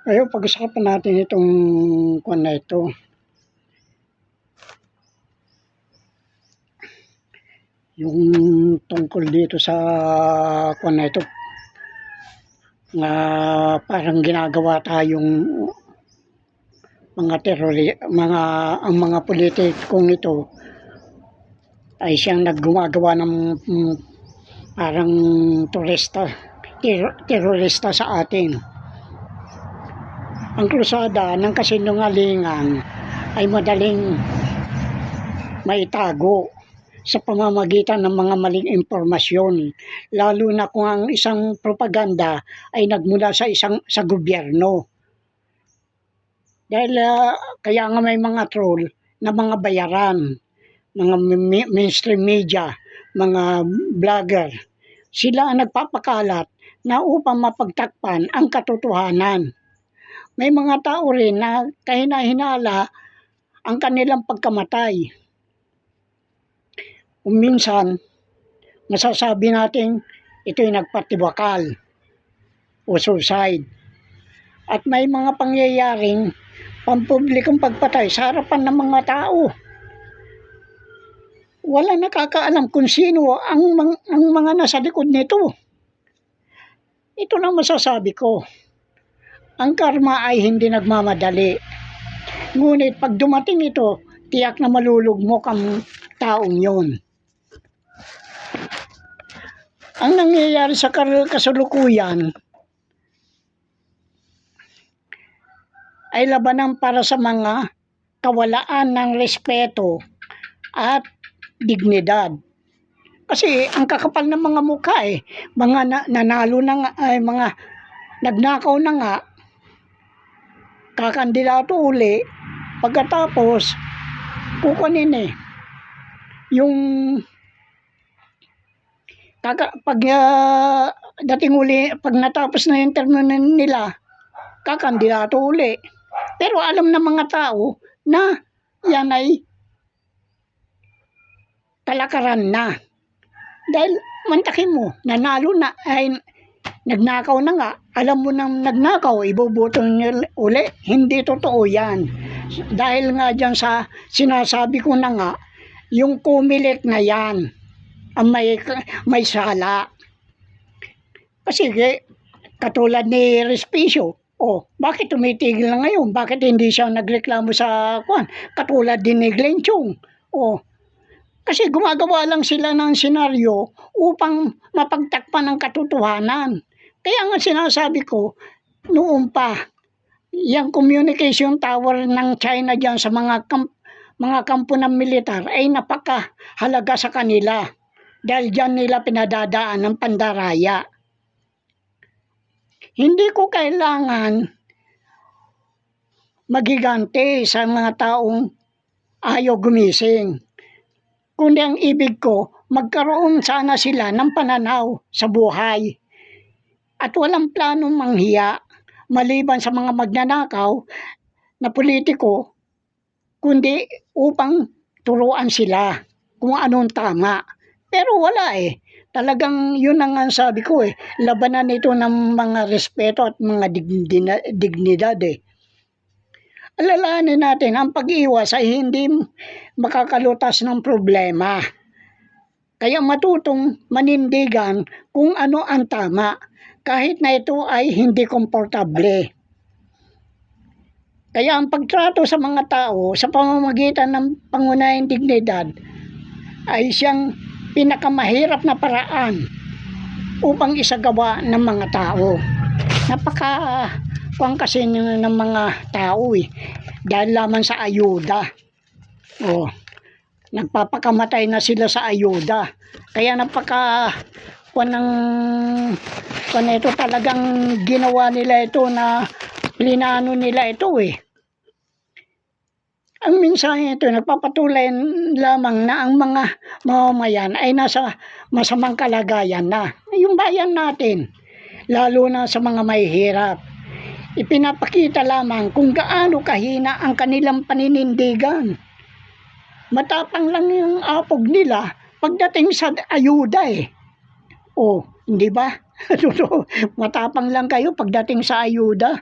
Ngayon pag-usapan natin itong kuwan na ito. Yung tungkol dito sa kuwan na ito. Na parang ginagawa tayong ang mga politikong ito ay siyang naggumagawa ng parang terorista sa atin. Ang krusada ng kasinungalingan ay madaling maitago sa pamamagitan ng mga maling impormasyon, lalo na kung ang isang propaganda ay nagmula sa gobyerno. Dahil kaya nga may mga troll na mga bayaran, mga mainstream media, mga vlogger, sila ang nagpapakalat na upang mapagtakpan ang katotohanan. May mga tao rin na kahina-hinala ang kanilang pagkamatay. Kung minsan, masasabi natin ito'y nagpatibakal o suicide. At may mga pangyayaring pampublikong pagpatay sa harapan ng mga tao. Wala nakakaalam kung sino ang mga nasa likod nito. Ito lang masasabi ko. Ang karma ay hindi nagmamadali. Ngunit pag dumating ito, tiyak na malulugmok ang taong yon. Ang nangyayari sa kasalukuyan ay labanan para sa mga kawalaan ng respeto at dignidad. Kasi ang kakapal ng mga mukha mga nanalo na nga, mga nagnakaw na nga, kakandidato uli, pagkatapos kukunin yung dating uli, pag natapos na yung termo nila, kakandidato uli. Pero alam ng mga tao na yan ay talakaran na. Dahil mantakin mo, nanalo na, ay nagnakaw na nga, alam mo nang nagnakaw, iboboto niya uli. Hindi totoo yan. Dahil nga dyan sa sinasabi ko na nga, yung kumilik na yan, ang may sala. Kasi katulad ni Respicio, bakit tumitigil na ngayon? Bakit hindi siya nagreklamo sa kwan? Katulad din ni Glenn Chong. Kasi gumagawa lang sila ng senaryo upang mapagtakpan ang katotohanan. Kaya nga sinasabi ko, noon pa, yung communication tower ng China dyan sa mga kampo ng militar ay napakahalaga sa kanila. Dahil dyan nila pinadadaan ng pandaraya. Hindi ko kailangan magigante sa mga taong ayaw gumising. Kundi ang ibig ko, magkaroon sana sila ng pananaw sa buhay. At walang planong manghiya, maliban sa mga magnanakaw na politiko, kundi upang turuan sila kung anong tama. Pero wala Talagang yun ang sabi ko labanan ito ng mga respeto at mga dignidad Alalahanin natin, ang pag-iwas ay hindi makakalutas ng problema. Kaya matutong manindigan kung ano ang tama, kahit na ito ay hindi komportable. Kaya ang pagtrato sa mga tao sa pamamagitan ng pangunahing dignidad ay siyang pinakamahirap na paraan upang isagawa ng mga tao. Napaka-kuwan kasi ng mga tao dahil lamang sa ayuda. Nagpapakamatay na sila sa ayuda. Kaya kuwan ito, talagang ginawa nila ito na plinano nila ito Ang mensahe ito nagpapatuloy lamang na ang mga mamamayan ay nasa masamang kalagayan na. Yung bayan natin, lalo na sa mga mahihirap, ipinapakita lamang kung gaano kahina ang kanilang paninindigan. Matapang lang yung apog nila pagdating sa ayuda hindi ba? Matapang lang kayo pagdating sa ayuda.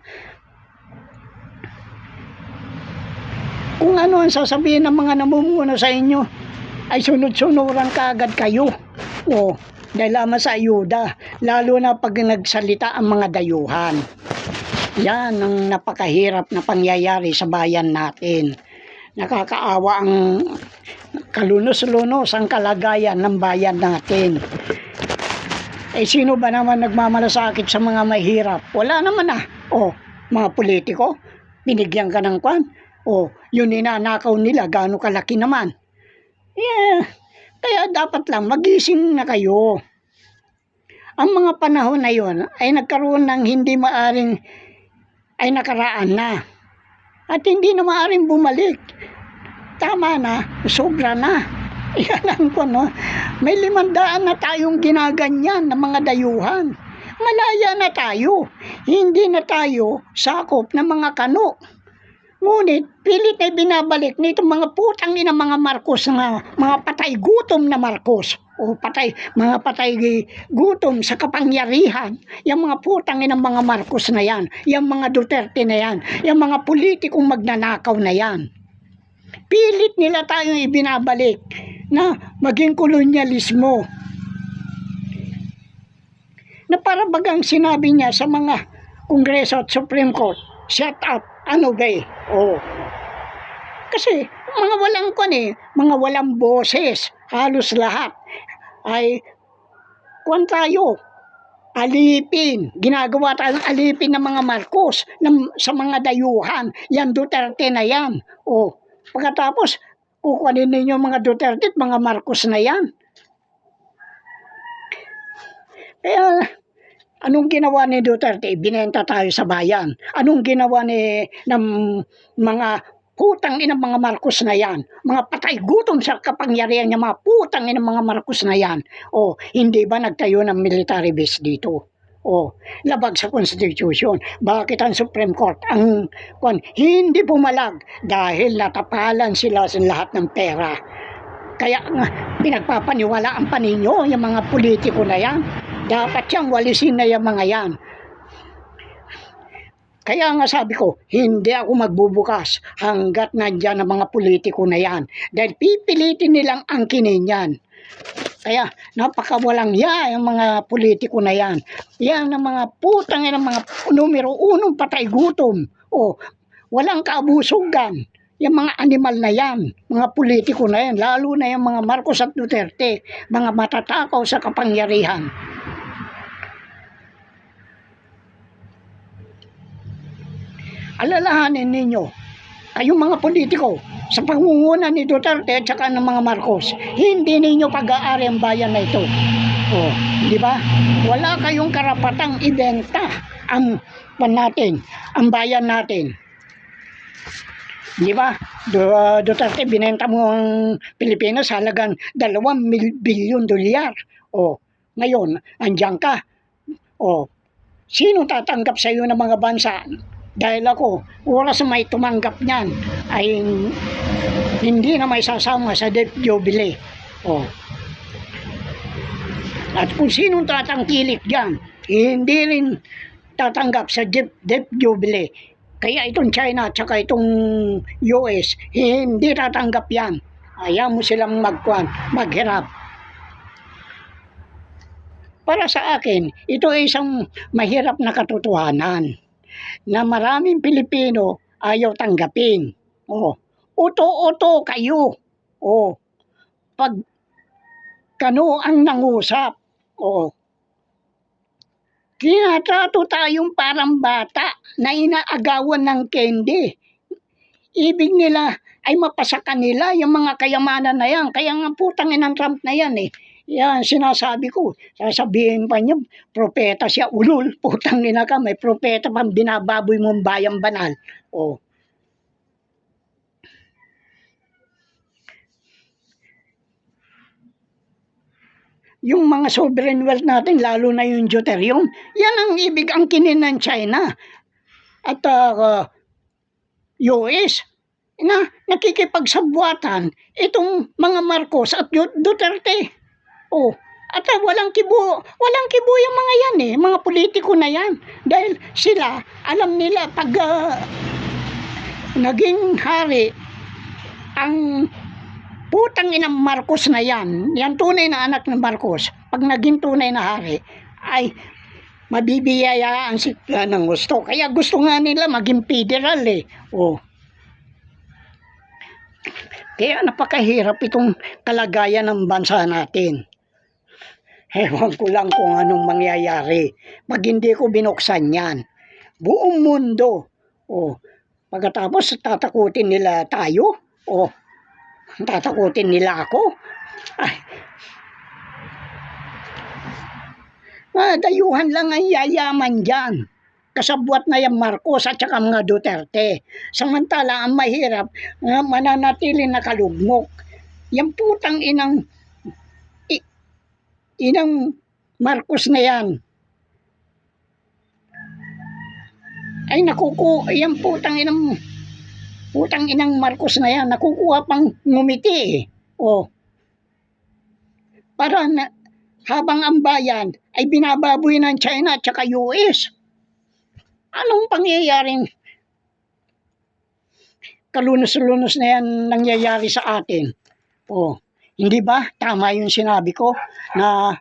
Kung ano ang sasabihin ng mga namumuno sa inyo, ay sunod-sunuran kaagad kayo. O, dahil lamang sa ayuda, lalo na pag nagsalita ang mga dayuhan. Yan ang napakahirap na pangyayari sa bayan natin. Nakakaawa ang kalunos-lunos ang kalagayan ng bayan natin. Sino ba naman nagmamalasakit sa mga mahirap? Wala naman ah. O, mga politiko, binigyan ka ng kwan. O, yun ninanakaw nila, gaano kalaki naman. Kaya dapat lang magising na kayo. Ang mga panahon na yun ay nagkaroon ng hindi maaring ay nakaraan na. At hindi na maaring bumalik. Tama na, sobra na. Yan ang ko, no? May 500 na tayong ginaganyan ng mga dayuhan. Malaya na tayo. Hindi na tayo sakop ng mga kano. Ngunit, pilit ay binabalik nitong mga putang ina mga Marcos na mga patay gutom na Marcos. O mga patay gutom sa kapangyarihan. Yung mga putang ina mga Marcos na yan. Yung mga Duterte na yan. Yung mga politikong magnanakaw na yan. Pilit nila tayong ibinabalik na maging kolonyalismo. Na para bagang sinabi niya sa mga Kongreso at Supreme Court, shut up. Ano ba eh? Oh. Kasi mga walang mga walang boses, halos lahat ay tayo. Alipin, ginagawa tayong alipin ng mga Marcos sa mga dayuhan. Yan Duterte na yan. Oh, pagkatapos kukunin ninyo mga Duterte at mga Marcos na yan. Kaya anong ginawa ni Duterte? Binenta tayo sa bayan. Anong ginawa ng mga putang ina mga Marcos na yan? Mga patay gutom sa kapangyarihan ng mga putang ina mga Marcos na yan. O, hindi ba nagtayo ng military base dito? O, labag sa Constitution. Bakit ang Supreme Court hindi pumalag? Dahil natapalan sila sa lahat ng pera. Kaya pinagpapaniwalaan pa ninyo yung mga politiko na yan. Dapat siyang walisin na yung mga yan. Kaya nga sabi ko, hindi ako magbubukas hanggat nandyan ang mga politiko na yan. Dahil pipilitin nilang angkinin yan. Kaya napakawalang yung mga politiko na yan. Yan ang mga putang yan, ang mga numero 1 patay gutom. O, walang kaabusugan. Yung mga animal na yan, mga politiko na yan, lalo na yung mga Marcos at Duterte, mga matatakaw sa kapangyarihan. Alalahanin ninyo, kayong mga politiko, sa pangunguna ni Duterte at saka ng mga Marcos, hindi ninyo pag-aari ang bayan na ito. Oh, di ba? Wala kayong karapatang ibenta ang bayan natin. Di ba? Duterte, binenta mo ang Pilipinas halagang 2 bilyon dolyar. O, ngayon, andyan ka. O, sino tatanggap sa iyo ng mga bansa? Dahil ako, oras na may tumanggap niyan, ay hindi na may sasama sa debt jubilee. O. At kung sinong tatangkilik diyan, hindi rin tatanggap sa debt jubilee. Kaya itong China at saka itong US, hindi tatanggap yan. Ayaw mo silang maghirap. Para sa akin, ito ay isang mahirap na katotohanan na maraming Pilipino ayaw tanggapin. Uto-uto kayo. Pag kano ang nangusap. Tinatrato tayong parang bata na inaagawan ng candy. Ibig nila ay mapasa kanila yung mga kayamanan na yan. Kaya nga putang inang Trump na yan eh. Yan, sinasabi ko. Sasabihin pa niya, propeta siya, ulul, putang ina ka, may propeta pang binababoy mong bayang banal. Yung mga sovereign wealth natin, lalo na yung deuterium, yan ang ibig angkinin ng China. At US, na nakikipagsabwatan itong mga Marcos at Duterte. At walang kibo yung mga yan eh, mga politiko na yan. Dahil sila, alam nila pag naging hari ang putang inang Marcos na yan tunay na anak ng Marcos, pag naging tunay na hari, ay mabibiyayaan sila ng gusto. Kaya gusto nga nila maging federal eh. Oh. Kaya napakahirap itong kalagayan ng bansa natin. Ewan ko lang kung anong mangyayari pag hindi ko binuksan yan. Buong mundo. Oh, pagkatapos tatakutin nila tayo. Oh, tatakutin nila ako. Ay, dayuhan lang ang yayaman dyan. Kasabwat na yung Marcos at saka mga Duterte. Samantala, ang mahirap, mananatili na kalugmok. Yung putang inang Marcos na yan. Ay yan putang inang Marcos na yan, nakukuha pang ngumiti eh. Oh. Para na, habang ang bayan ay binababoy ng China at saka US. Anong pangyayaring kalunos-lunos na yan nangyayari sa atin? Oh. Hindi ba tama yung sinabi ko na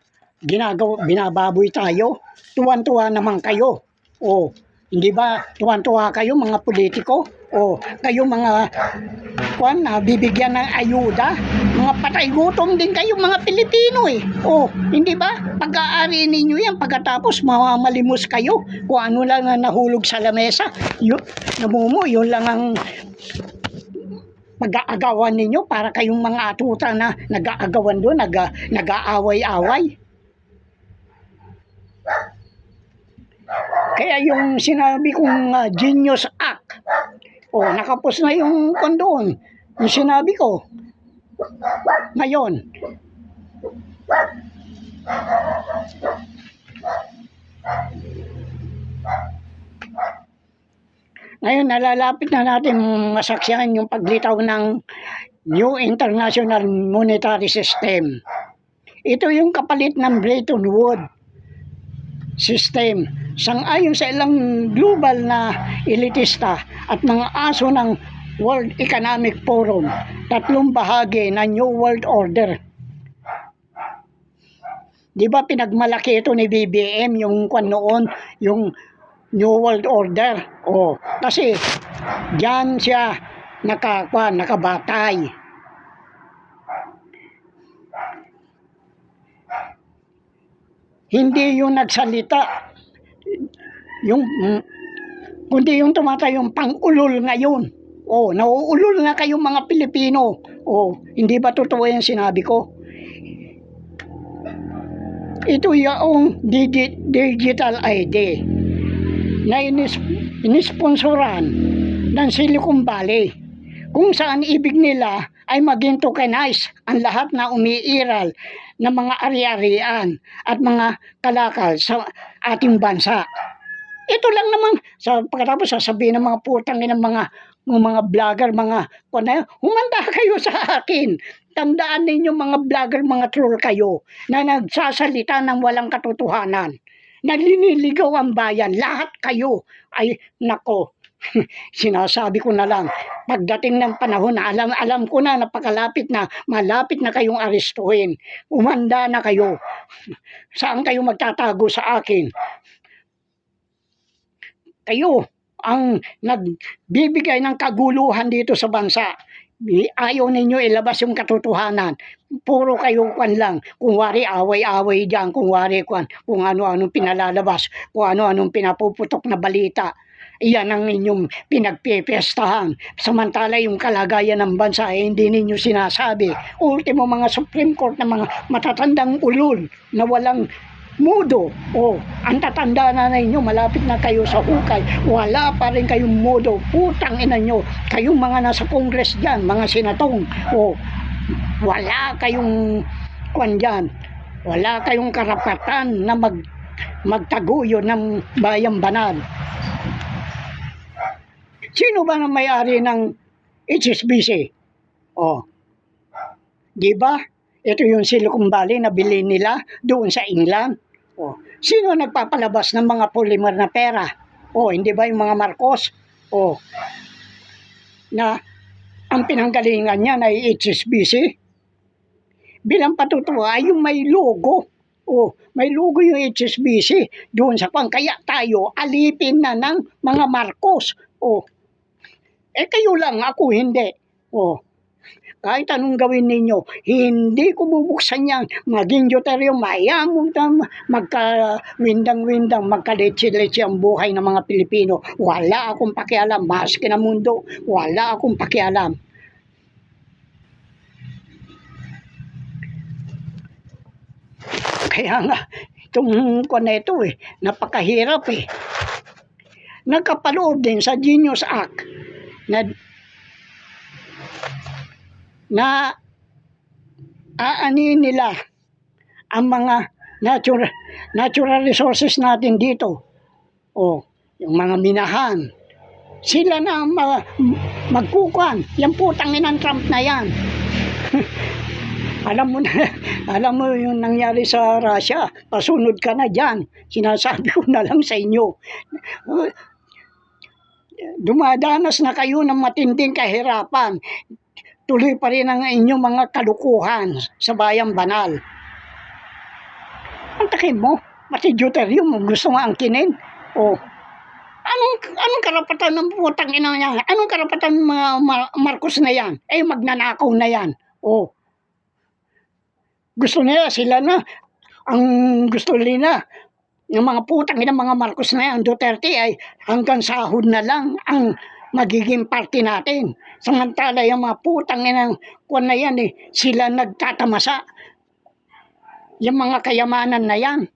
binababoy tayo? Tuwan-tuwa naman kayo. O, hindi ba tuwan-tuwa kayo mga politiko? O, kayo mga bibigyan ng ayuda? Mga patay gutom din kayo mga Pilipino eh. O, hindi ba? Pag-aari ninyo yan, pagkatapos mamalimos kayo kung ano lang na nahulog sa lamesa. Yun lang ang mag-aagawan ninyo para kayong mga atuta na nag-aagawan doon, nag-aaway-away. Kaya yung sinabi kong Genius Act, nakapos na yung doon, yung sinabi ko. Ngayon, nalalapit na natin masaksihan yung paglitaw ng New International Monetary System. Ito yung kapalit ng Bretton Woods System. Sang-ayon sa ilang global na elitista at mga aso ng World Economic Forum, tatlong bahagi ng New World Order. Di ba pinagmalaki ito ni BBM yung noon, yung New World Order? Kasi diyan siya nakabatay. Hindi yung nagsalita, kundi yung tumatayong pang-ulol ngayon. Nauulol na kayong mga Pilipino. Hindi ba totoo yung sinabi ko? Ito yung digital ID na inisponsoran ng Silicon Valley, kung saan ibig nila ay maging tokenized ang lahat na umiiral ng mga ari-arian at mga kalakal sa ating bansa. Ito lang naman, pagkatapos sasabihin ng mga putang ng mga vlogger, humanda kayo sa akin. Tandaan ninyo mga vlogger, mga troll kayo, na nagsasalita ng walang katotohanan, na liniligaw ang bayan. Lahat kayo ay nako. Sinasabi ko na lang, pagdating ng panahon na alam ko na malapit na kayong arestuhin. Umanda na kayo. Saan kayo magtatago sa akin? Kayo ang nagbibigay ng kaguluhan dito sa bansa. Ayaw ninyo ilabas yung katotohanan. Puro kayo lang. Kung wari away-away dyan, kung ano-anong pinalalabas, kung ano-anong pinapuputok na balita. Iyan ang inyong pinagpipestahan. Samantala yung kalagayan ng bansa hindi ninyo sinasabi. Ultimo mga Supreme Court na mga matatandang ulol na walang mudo. Ang tatanda na ninyo, malapit na kayo sa hukay. Wala pa rin kayong mudo. Putang ina nyo. Kayong mga nasa Congress dyan, mga senatong. Wala kayong dyan. Wala kayong karapatan na magtaguyo ng bayang banal. Sino ba ang may-ari ng HSBC? Di ba? Ito yung Silicon Valley na bilhin nila doon sa England. Sino nagpapalabas ng mga polymer na pera? Hindi ba yung mga Marcos? Na ang pinanggalingan niya ay HSBC. Bilang patutuwa ay yung may logo. May logo yung HSBC doon sa kaya tayo alipin na ng mga Marcos. Kayo lang, ako hindi. Kahit anong gawin ninyo, hindi ko bubuksan yan. Maging Duterte, mayamong magka-windang-windang, magka-leche-leche ang buhay ng mga Pilipino. Wala akong pakialam, maski na mundo, wala akong pakialam. Kaya nga, itong na ito napakahirap Nagkapaloob din sa Genius Act na aanihin nila ang mga natural resources natin dito. Yung mga minahan. Sila na magkukuhan. Yan putang inang Trump na yan. Alam mo yung nangyari sa Russia, pasunod ka na dyan. Sinasabi ko na lang sa inyo. Dumadanas na kayo ng matinding kahirapan. Tuloy pa rin ang inyong mga kalukuhan sa bayang banal. Ang takin mo, pati Duterte yung gusto nga angkinin. Anong karapatan ng putang ina niya? Anong karapatan ng mga Marcos na yan? Magnanakaw na yan. Gusto nila, sila na. Ang gusto nila, yung mga putang ina mga Marcos na yan, Duterte ay hanggang sahod na lang ang magiging party natin. Samantala yung mga putang inang kuwan na yan sila nagtatamasa. Yung mga kayamanan na yan,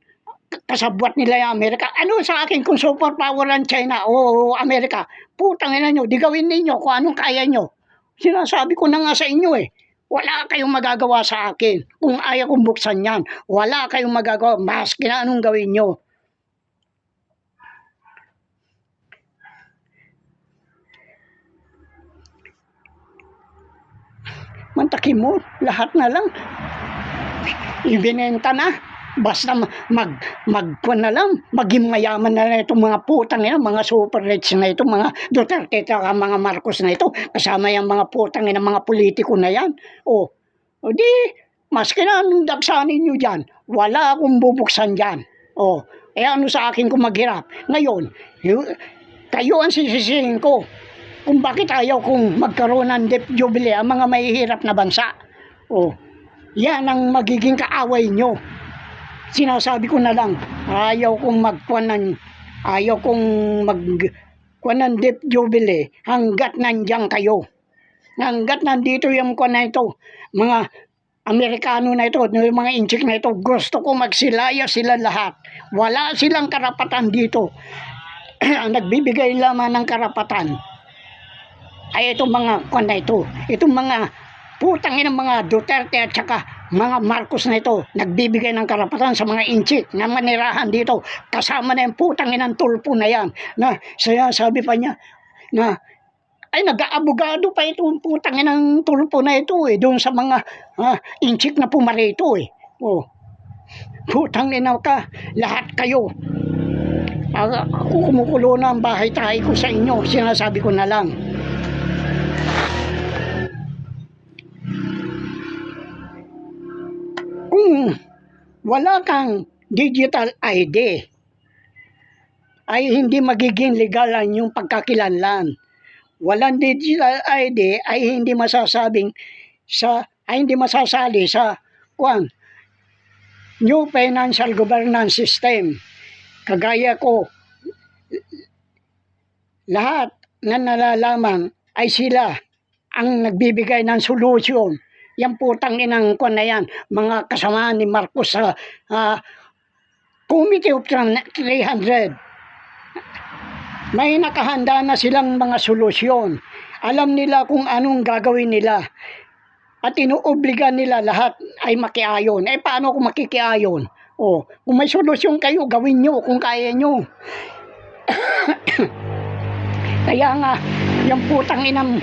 kasabwat nila yung Amerika. Ano sa akin kung superpower ang China o Amerika? Putang ina nyo, di gawin ninyo kung anong kaya nyo. Sinasabi ko na nga sa inyo wala kayong magagawa sa akin. Kung ayaw kong buksan yan, wala kayong magagawa, maski na anong gawin nyo. Mantakin mo, lahat na lang. Ibinenta na. Basta magkuhan na lang, maging mayaman na itong mga putang na mga super rich na ito, mga Duterte at mga Marcos na ito, kasama yung mga putang na mga politiko na yan. Di, maski na anong dagsanin nyo dyan, wala akong bubuksan dyan. Ano sa akin kung maghirap. Ngayon, kayo ang sisisihin ko kung bakit ayaw kong magkaroon ng debt jubilee ang mga mahihirap na bansa. Yan ang magiging kaaway nyo. Sinasabi ko na lang, ayaw kong magkuhan ng debt jubilee hanggat nandiyan kayo. Hanggat nandito yung kuhan na ito, mga Amerikano na ito, yung mga inchik na ito, gusto ko magsilaya sila lahat. Wala silang karapatan dito. Ang nagbibigay lamang ng karapatan ay itong mga kuhan na ito. Itong mga putangin ng mga Duterte at saka mga Marcos na ito, nagbibigay ng karapatan sa mga inchik na manirahan dito. Kasama na yung putangin ng tulpo na yan. Na sabi pa niya, na nag-aabogado pa itong putangin ng tulpo na ito doon sa mga inchik na pumarito Putangin na ka, lahat kayo. Ako kumukulo na ang bahay tayo ko sa inyo, sinasabi ko na lang. Kung wala kang digital ID, ay hindi magiging legal ang iyong pagkakilanlan. Walang digital ID ay hindi masasali sa New Financial Governance System. Kagaya ko, lahat na nalalaman ay sila ang nagbibigay ng solusyon. Yan putang inang na yan, mga kasamaan ni Marcos sa Committee of 300. May nakahanda na silang mga solusyon. Alam nila kung anong gagawin nila. At inuobliga nila lahat ay makiayon. Paano kung makikiayon? Kung may solusyon kayo, gawin nyo kung kaya nyo. Kaya nga, yung putang inang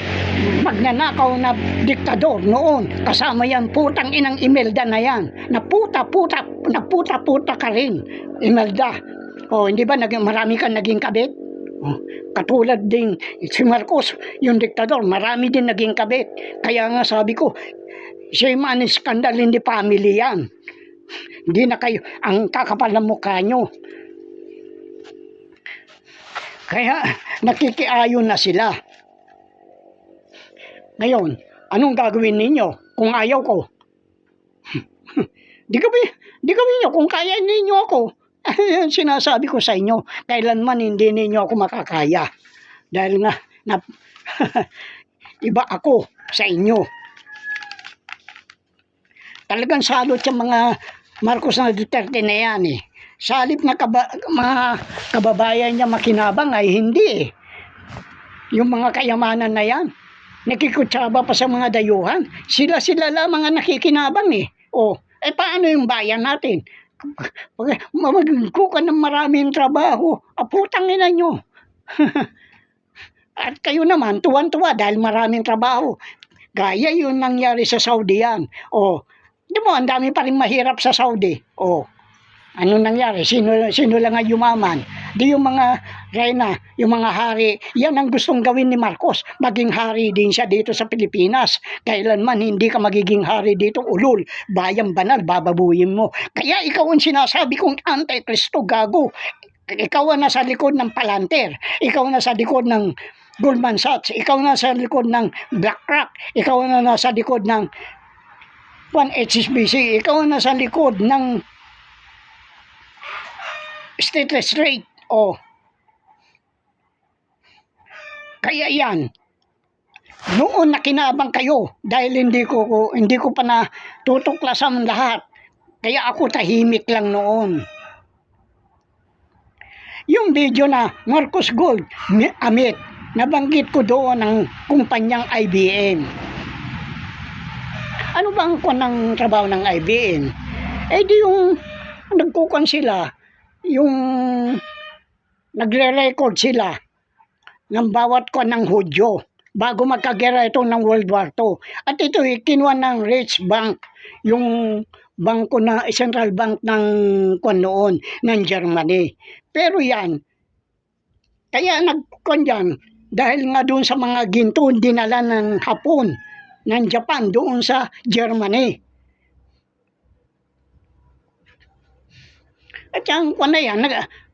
magnanakaw na diktador noon, kasama yan putang inang Imelda na yan, na puta ka rin, Imelda. Hindi ba marami kang naging kabit? Oh, katulad din si Marcos, yung diktador, marami din naging kabit. Kaya nga sabi ko, shame and scandal in the family yan. Hindi na kayo, ang kakapal ng mukha nyo. Kaya nakikiayon na sila. Ngayon, anong gagawin ninyo kung ayaw ko? Di gawin nyo kung kaya ninyo ako. Sinasabi ko sa inyo, kailanman hindi ninyo ako makakaya. Dahil nga, iba ako sa inyo. Talagang salot yung mga Marcos na Duterte na yan eh. Sa halip na mga kababayan niya makinabang ay hindi eh. Yung mga kayamanan na yan, nakikutsaba pa sa mga dayuhan. Sila lamang ang nakikinabang eh. O, paano yung bayan natin? Magkukan ng maraming trabaho. Putang ina nyo. At kayo naman, tuwan-tuwa dahil maraming trabaho. Gaya yun nangyari sa Saudi yan. O, di mo, ang dami pa rin mahirap sa Saudi. O, ano nangyari? Sino lang ang yumaman? Di yung mga reyna, yung mga hari, yan ang gustong gawin ni Marcos. Maging hari din siya dito sa Pilipinas. Kailanman hindi ka magiging hari dito, ulol. Bayang banal, bababuyin mo. Kaya ikaw ang sinasabi kong anti-Kristo, gago. Ikaw ang nasa likod ng Palantir. Ikaw ang nasa likod ng Goldman Sachs. Ikaw ang nasa likod ng BlackRock. Ikaw ang nasa likod ng HSBC. Ikaw ang nasa likod ng stateless rate. Oh. Kaya yan. Noon nakinabang kayo dahil hindi ko pa na tutuklasan lahat. Kaya ako tahimik lang noon. Yung video na Marcos Gold, Amit, nabanggit ko doon ang kumpanyang IBM. Ano ba ang ng trabaho ng IBM? Di yung nagkukan sila, yung nagre-record sila ng bawat ng Hudyo bago magkagera ito ng World War II. At ito kinuha ng Rich Bank, yung bangko na central bank ng noon ng Germany. Pero yan, kaya nagkuhan yan dahil nga doon sa mga ginto dinala ng Hapon, ng Japan doon sa Germany. At yung kwan na yan,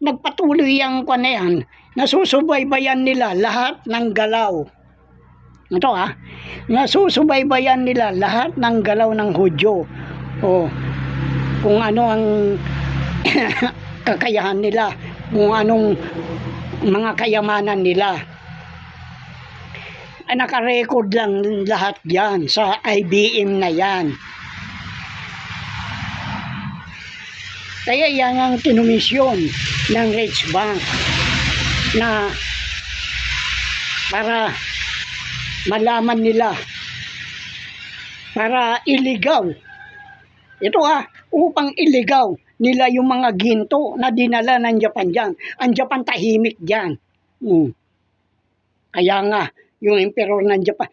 nagpatuloy yung kwan na yan, nasusubaybayan nila lahat ng galaw. Ito nasusubaybayan nila lahat ng galaw ng Hudyo. O, kung ano ang kakayahan nila, kung anong mga kayamanan nila. Naka-record lang lahat yan sa IBM na yan. Kaya yan ang kinumisyon ng Rich Bank na para malaman nila, para iligaw. Ito upang iligaw nila yung mga ginto na dinala ng Japan dyan. Ang Japan tahimik dyan. Kaya nga, yung emperor ng Japan,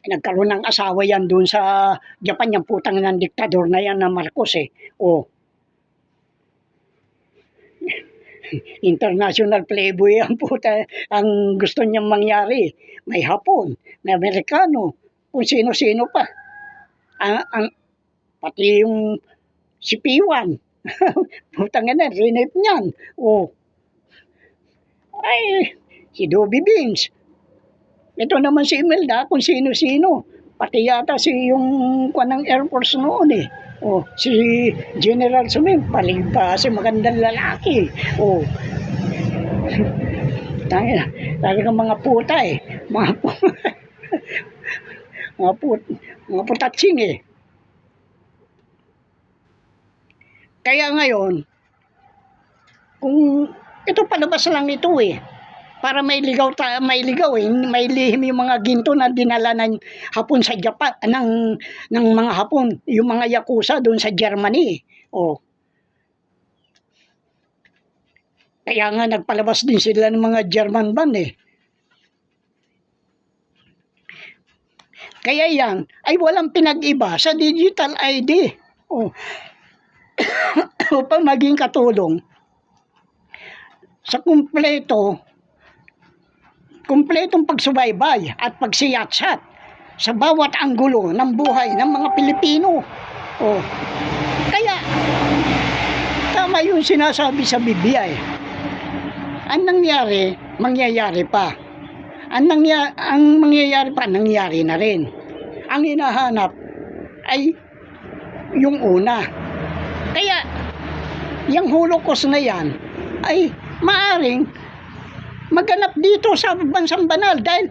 nagkaroon ng asawa yan doon sa Japan, yung putang ng diktador na yan na Marcos eh. International playboy ang puta, ang gusto niyang mangyari. May Hapon, may Amerikano, kung sino-sino pa. Pati yung si P1. Putang ina, rinip niyan. Ay, si Dobby Beans. Ito naman si Imelda, kung sino-sino. Pati yata yung ng Air Force noon eh. Si General Sumim, paling pa si magandang lalaki. Talagang mga puta eh. Mga putatsing eh. Kaya ngayon, kung ito palabas lang ito eh. Para may ligaw may lihim yung mga ginto na dinala ng Hapon sa Japan, ng mga Hapon, yung mga Yakuza doon sa Germany. Kaya nga nagpalabas din sila ng mga German band eh. Kaya yan ay walang pinag-iba sa digital ID. Upang maging katulong sa kumpletong pagsubaybay at pagsiyatsat sa bawat anggulo ng buhay ng mga Pilipino. Oh, kaya tama yung sinasabi sa Biblia eh. Ang nangyari, mangyayari pa. Ang mangyayari pa, nangyari na rin. Ang hinahanap ay yung una. Kaya, yung Holocaust na yan ay maaring maganap dito sa bansang banal dahil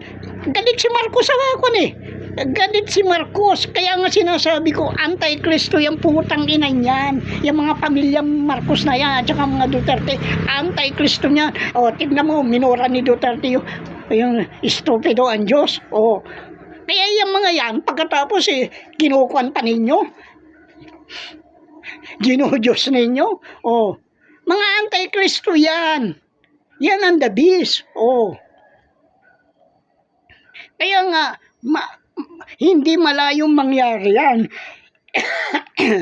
galit si Marcos sa akon eh. Galit si Marcos. Kaya nga sinasabi ko, anti-Kristo yung putang ina niyan. Yung mga pamilyang Marcos na yan at saka mga Duterte, anti-Kristo niyan. O, tignan mo, minura ni Duterte yung stupido ang Diyos. O, kaya yung mga yan, pagkatapos kinukuhan pa ninyo. Ginudiyos ninyo. O, mga anti-Kristo yan. Yan ang the beast. O, kaya nga, hindi malayong mangyari yan.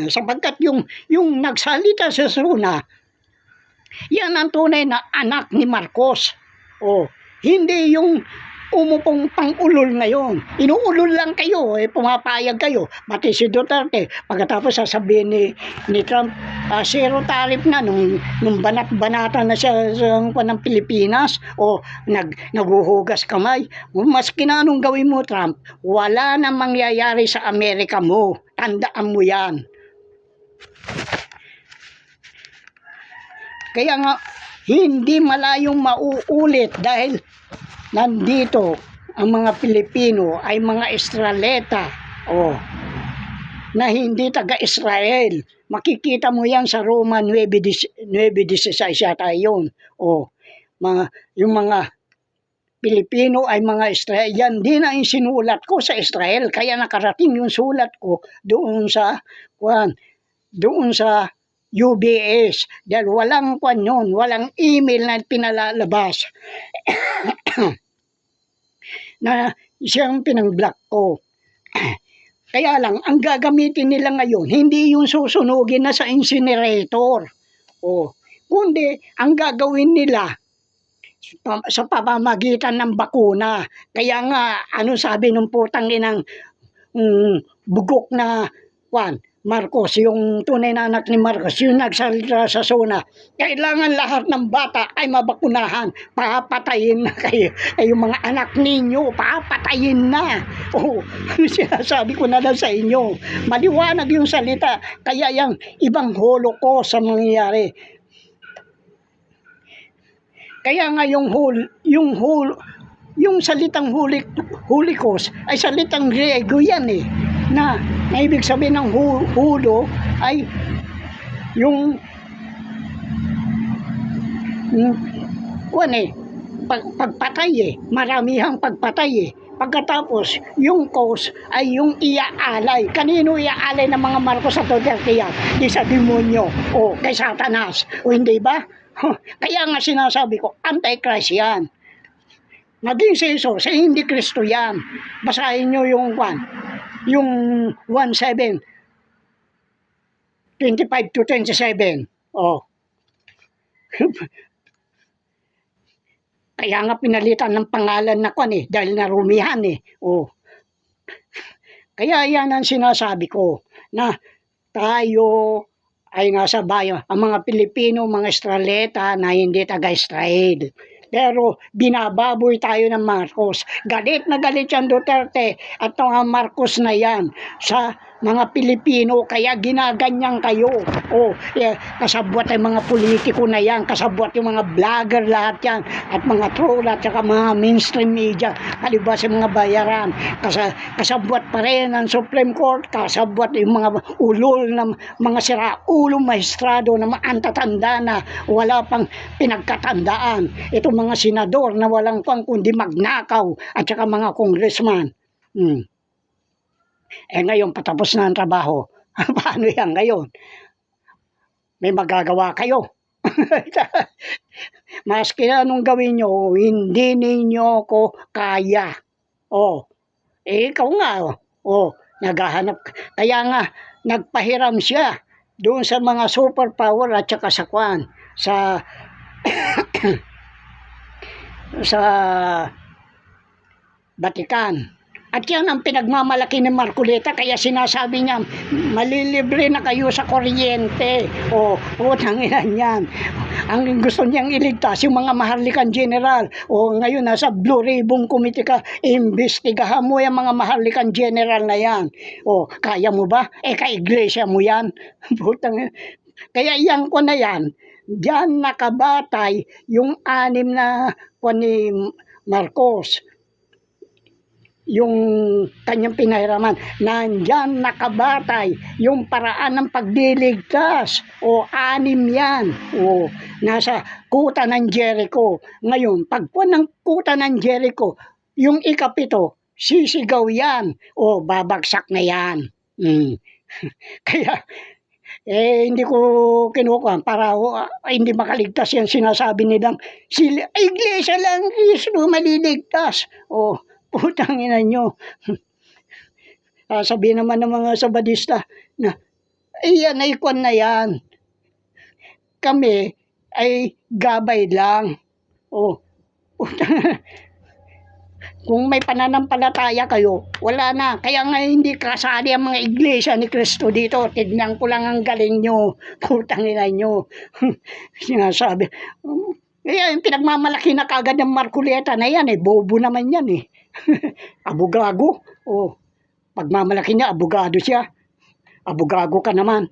Sapagkat yung nagsalita sa Suna, yan ang tunay na anak ni Marcos. O, hindi yung umupong pang-ulol ngayon. Inuulol lang kayo, pumapayag kayo. Pati si Duterte, pagkatapos sasabihin ni Trump, zero tariff na nung banat-banata na siya ng Pilipinas o naghuhugas kamay. Maski na anong gawin mo, Trump, wala na mangyayari sa Amerika mo. Tandaan mo yan. Kaya nga, hindi malayong mauulit dahil nandito ang mga Pilipino ay mga Israelita na hindi taga-Israel. Makikita mo yan sa Roma 9:16 yata yun. Yung mga Pilipino ay mga Israel. Yan din ang sinulat ko sa Israel. Kaya nakarating yung sulat ko doon sa UBS. Dahil walang walang email na pinalalabas na siyang pinang-block ko. Kaya lang, ang gagamitin nila ngayon, hindi yung susunugin na sa incinerator. Kundi, ang gagawin nila sa pamamagitan ng bakuna. Kaya nga, ano sabi nung putang inang bugok na Marcos, yung tunay na anak ni Marcos, yung nagsalita sa Suna, kailangan lahat ng bata ay mabakunahan. Papatayin na kayo. Yung mga anak ninyo, papatayin na. Sinasabi ko na lang sa inyo. Maliwanag yung salita. Kaya yung ibang Holocaust sa mangyayari. Kaya nga yung salitang Holocaust ay salitang Griego yan na ibig sabihin ng hulo ay yung pagpatay maramihang pagpatay Pagkatapos, yung cause ay yung iaalay. Kanino iaalay ng mga Marcos at Duterte yan? Di sa demonyo o kay Satanas. O hindi ba? Kaya nga sinasabi ko, anti-Christ yan. Naging si Jesus, hindi Kristo yan. Basahin nyo yung 1:7, 25 to 27. Kaya nga pinalitan ng pangalan na dahil narumihan Kaya yan ang sinasabi ko na tayo ay nasa bayan, ang mga Pilipino, mga Israelita na hindi taga-Israel. Pero binababoy tayo ng Marcos. Galit na galit yan Duterte at mga Marcos na yan sa mga Pilipino, kaya ginaganyan kayo. Kasabwat ay mga politiko na yan, kasabwat yung mga vlogger lahat yan, at mga troll at saka mga mainstream media, palibas yung mga bayaran. Kasabwat pa rin ang Supreme Court, kasabwat yung mga ulol na mga siraulong maestrado na maantatanda na wala pang pinagkatandaan. Itong mga senador na walang pang kundi magnakaw at saka mga congressman. Ngayon, patapos na ang trabaho. Paano yan ngayon? May magagawa kayo. Maski anong gawin nyo, hindi ninyo ko kaya. Ikaw nga. Naghahanap. Kaya nga, nagpahiram siya doon sa mga superpower at saka sa sa Vatican. At yan ang pinagmamalaki ni Marcoleta, kaya sinasabi niya, malilibre na kayo sa kuryente. O, utang ina niyan. Ang gusto niyang iligtas, yung mga maharlikang general. O, ngayon nasa Blue Ribbon Committee ka, imbestigahan mo yung mga maharlikang general na yan. O, kaya mo ba? Ka-iglesia mo yan. Putang, kaya yan ko na yan, diyan nakabatay yung 6 na ni Marcos, yung kanyang pinahiraman, nandyan nakabatay yung paraan ng pagliligtas. O 6 yan. O nasa kuta ng Jericho. Ngayon, pagpuan ng kuta ng Jericho, yung ikapito, sisigaw yan. O babagsak na yan. Kaya, hindi ko kinukuha para hindi makaligtas yan. Sinasabi nilang, iglesia lang, Kristo maliligtas. O, putang ina nyo. Sabihin naman ng mga Sabadista na, yan ay kwan na yan. Kami ay gabay lang. O, kung may pananampalataya kayo, wala na. Kaya nga hindi kasali ang mga iglesia ni Kristo dito. Tignan ko lang ang galing nyo. Putang ina nyo. Sinasabi. Kaya yung pinagmamalaki na kagad ng Marcoleta na yan, bobo naman yan Abogado. O, pagmamalaki niya, abogado siya. Abogado ka naman.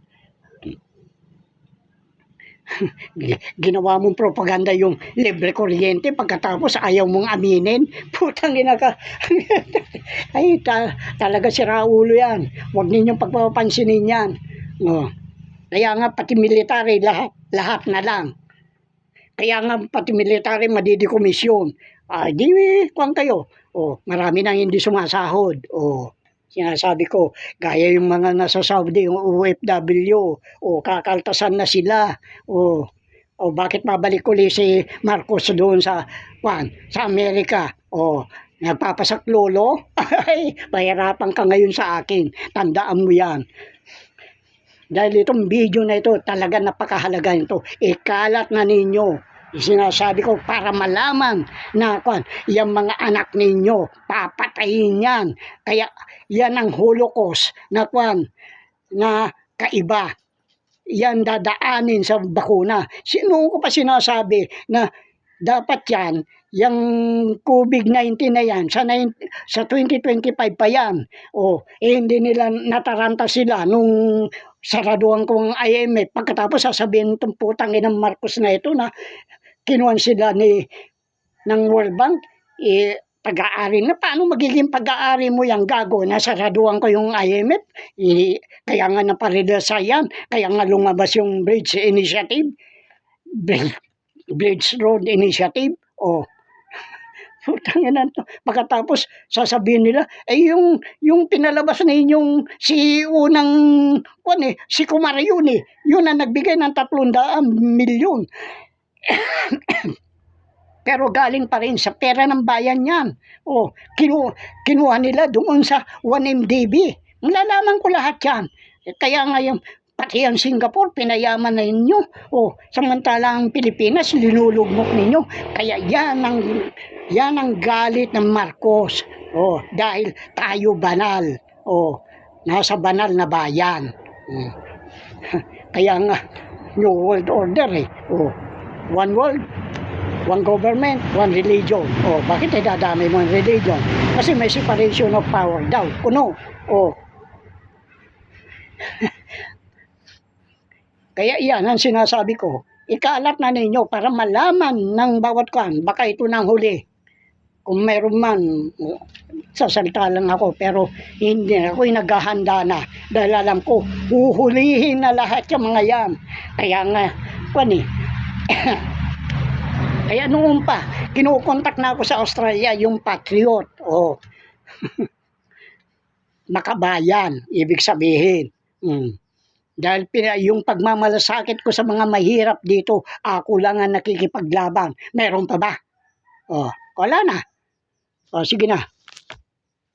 Ginawa mong propaganda yung libre kuryente, pagkatapos ayaw mong aminin. Putang ina ka. Ay, talaga si Raulo yan. Huwag ninyong pagpapansinin yan. O, kaya nga pati military, lahat na lang. Kaya nga pati military madidikomisyon. Di kuwan kayo. O, marami nang hindi sumasahod. O, sinasabi ko, gaya yung mga nasa Saudi, yung OFW, o kakaltasan na sila. O bakit mabalik uli si Marcos doon sa Amerika? O, nagpapasaklolo? Ay, mahirapan ka ngayon sa akin. Tandaan mo yan. Dahil itong video na ito, talaga napakahalaga ito. Ikalat na ninyo. Sinasabi ko para malaman na yung mga anak ninyo, papatayin yan. Kaya yan ang Holocaust na na kaiba. Yan dadaanin sa bakuna. Sino ko pa sinasabi na dapat yan, yung COVID-19 na yan, sa 2025 pa yan. O, hindi nila nataranta sila nung saraduhan kong IMF. Pagkatapos sasabihin itong putang inang Marcos na ito na kinuhan sila ng World Bank, pag-aari na. Paano magiging pag-aari mo yung gago? Nasaraduhan ko yung IMF. Kaya nga naparilasa yan. Kaya nga lumabas yung Bridge Initiative. Bridge Road Initiative. O, putangin to. Pagkatapos, sasabihin nila, yung pinalabas na yung CEO ng, si Kumarayuni, yun ang nagbigay ng 300 milyon. Pero galing pa rin sa pera ng bayan yan. O, kinuha nila doon sa 1MDB. Malalaman ko lahat yan. Kaya ngayon, pati ang Singapore, pinayaman na ninyo. O, samantalang Pilipinas, linulugmok ninyo. Kaya yan ang galit ng Marcos. O, dahil tayo banal. O, nasa banal na bayan. Kaya nga, New World Order O, one world, one government, one religion. O, bakit dadami mo ang religion? Kasi may separation of power daw. Kuno. O. Kaya yan ang sinasabi ko. Ikalat na ninyo para malaman ng bawat baka ito nang huli. Kung mayroon man, sasalita lang ako. Pero hindi, ako'y naghahanda na. Dahil alam ko, huhulihin na lahat yung mga yan. Kaya nga, kaya noon pa, kinukontak na ako sa Australia, yung Patriot. O, makabayan, ibig sabihin. Dahil yung pagmamalasakit ko sa mga mahirap dito, ako lang ang nakikipaglaban. Meron pa ba? O, wala na. O, sige na.